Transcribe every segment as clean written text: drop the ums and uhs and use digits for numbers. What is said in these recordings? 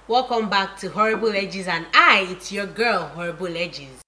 Welcome back to Horrible Edges, and it's your girl, Horrible Edges.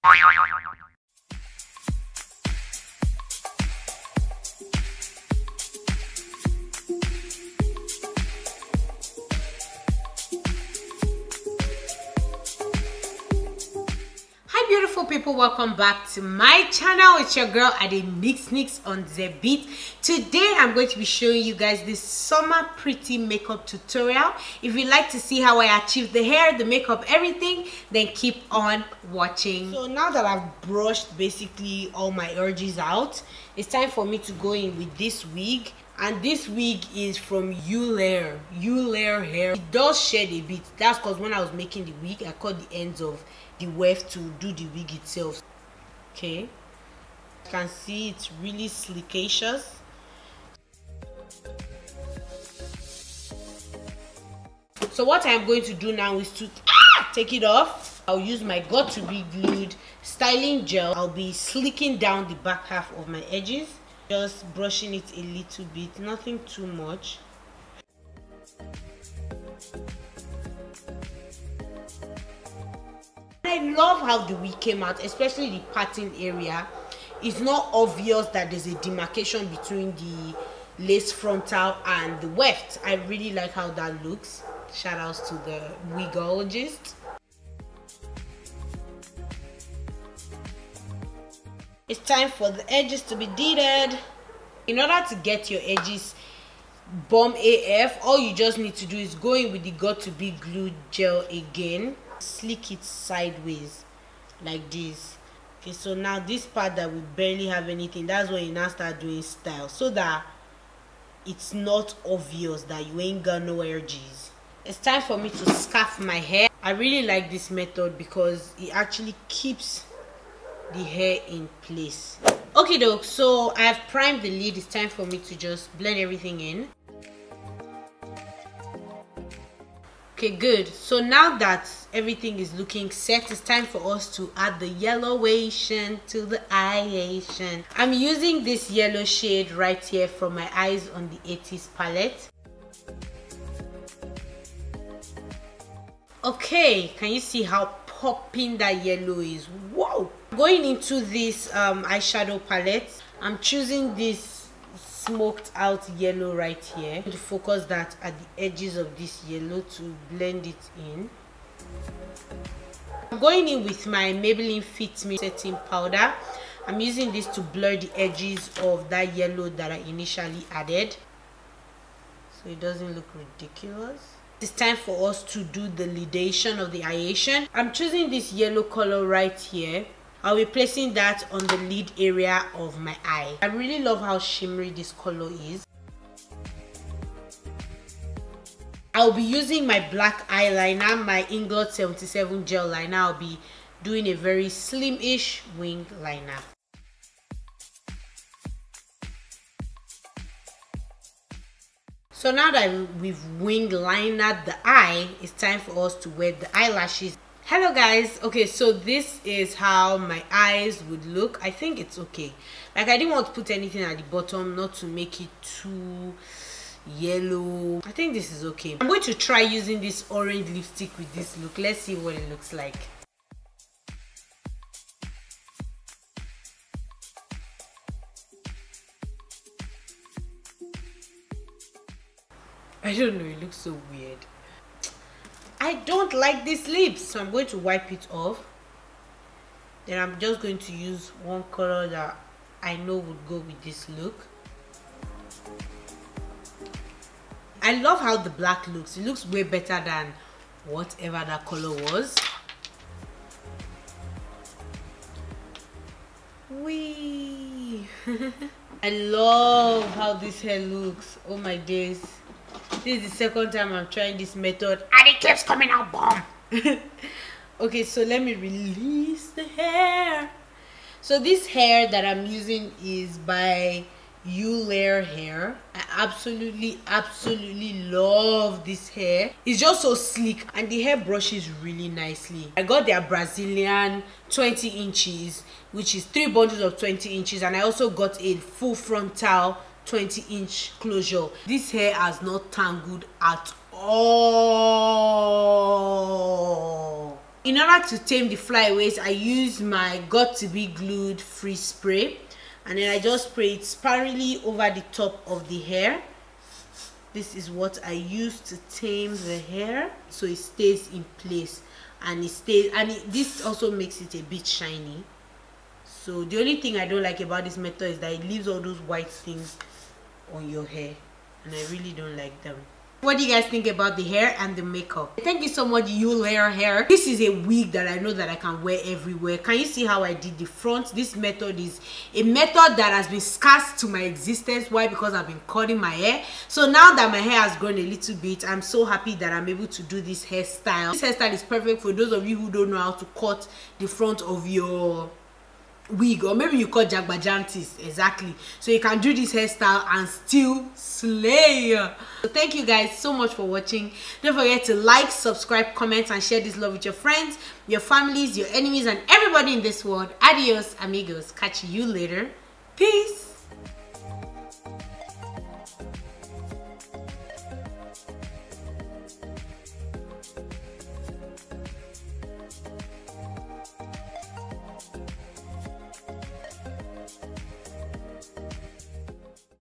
Beautiful people, welcome back to my channel. It's your girl Ade Mix on the beat. Today I'm going to be showing you guys this summer pretty makeup tutorial. If you'd like to see how I achieve the hair, the makeup, everything, then keep on watching. So now that I've brushed basically all my edges out, it's time for me to go in with this wig. And this wig is from Eullair hair. It does shed a bit. That's because when I was making the wig, I cut the ends of the weft to do the wig itself. Okay, you can see it's really slickacious. So what I'm going to do now is to take it off. I'll use my got to be glued styling gel. I'll be slicking down the back half of my edges, just brushing it a little bit, nothing too much. I love how the wig came out, especially the parting area. It's not obvious that there's a demarcation between the lace frontal and the weft. I really like how that looks. Shout outs to the wigologist. It's time for the edges to be deeded. In order to get your edges bomb AF, all you just need to do is go in with the got to be glued gel again. Slick it sideways like this. Okay, so now this part that we barely have anything, that's when you now start doing style, so that it's not obvious that you ain't got no edges. It's time for me to scarf my hair. I really like this method because it actually keeps the hair in place. Okay though, so I have primed the lid. It's time for me to just blend everything in. Okay, good. So now that everything is looking set, it's time for us to add the yellowation to the eyelation. I'm using this yellow shade right here from my Eyes on the 80s palette. Okay, can you see how popping that yellow is? Whoa! Going into this eyeshadow palette, I'm choosing this smoked out yellow right here to focus that at the edges of this yellow to blend it in. I'm going in with my Maybelline Fit Me setting powder. I'm using this to blur the edges of that yellow that I initially added, so it doesn't look ridiculous. It's time for us to do the lidation of the eyelation. I'm choosing this yellow color right here. I'll be placing that on the lid area of my eye. I really love how shimmery this color is. I'll be using my black eyeliner, my Inglot 77 gel liner. I'll be doing a very slim-ish wing liner. So now that we've wing linered the eye, it's time for us to wear the eyelashes. Hello guys. Okay, so this is how my eyes would look. I think it's okay. Like, I didn't want to put anything at the bottom, not to make it too yellow. I think this is okay. I'm going to try using this orange lipstick with this look. Let's see what it looks like. I don't know, it looks so weird. I don't like these lips, so I'm going to wipe it off. Then I'm just going to use one color that I know would go with this look. I love how the black looks. It looks way better than whatever that color was. Wee! I love how this hair looks. Oh my days. This is the second time I'm trying this method and it keeps coming out bomb. Okay, so let me release the hair. So this hair that I'm using is by Eullair hair. I absolutely love this hair. It's just so sleek and the hair brushes really nicely. I got their Brazilian 20 inches, which is 3 bundles of 20 inches, and I also got a full frontal 20-inch closure. This hair has not tangled at all. order to tame the flyaways, I use my Got to Be Glued Free Spray, and then I just spray it sparingly over the top of the hair. This is what I use to tame the hair so it stays in place, and this also makes it a bit shiny. So the only thing I don't like about this method is that it leaves all those white things on your hair, and I really don't like them. What do you guys think about the hair and the makeup? Thank you so much, Eullair Hair. This is a wig that I know that I can wear everywhere. Can you see how I did the front? This method is a method that has been scarce to my existence. Why? Because I've been cutting my hair. So now that my hair has grown a little bit, I'm so happy that I'm able to do this hairstyle. This hairstyle is perfect for those of you who don't know how to cut the front of your wig, or maybe you cut jagbajantis. Exactly. So you can do this hairstyle and still slay. So thank you guys so much for watching. Don't forget to like, subscribe, comment, and share this love with your friends, your families, your enemies, and everybody in this world. Adios amigos. Catch you later. Peace.